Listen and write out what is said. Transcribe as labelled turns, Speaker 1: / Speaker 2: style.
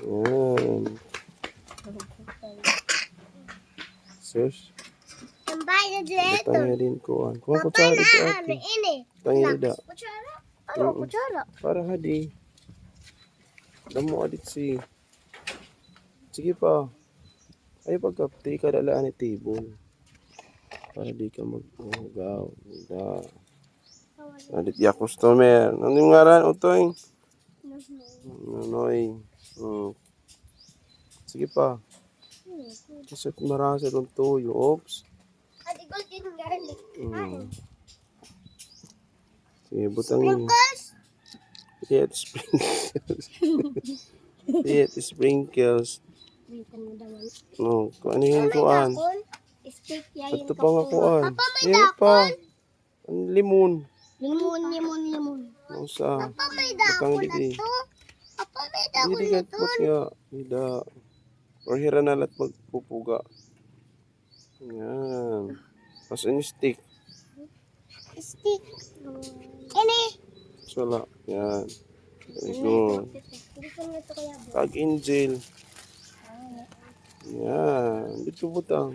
Speaker 1: Yan. Sus. Batangnya din kuan. Kuha ko sa dito ate. Tangya ida. Para hadi. Damo adit si. Sige pa. Ay pagkapti ka dalaan ni tibol. Para di ka mag-ugaw. Ida. Adit ya customer. Ano yung ngaran utoy? Nonoy. Sige pa. Kasi marasa ng tuyo. Oops. Sige, butangin. Hit sprinkles. Hit sprinkles. No, kung ano yung kuan. Ito pa nga kuan. Hit pa. Ang limon.
Speaker 2: Limon.
Speaker 1: Ano sa?
Speaker 2: Papa, may dako na to. Papa, may dako
Speaker 1: Hindi
Speaker 2: na
Speaker 1: ka
Speaker 2: to.
Speaker 1: put nga. Hida. Or hira na lahat magpupuga. Yan. Pas ini stick.
Speaker 2: Stick. Ini.
Speaker 1: Sala. Yan. Very good. Kag angel. Yan. Dito butang.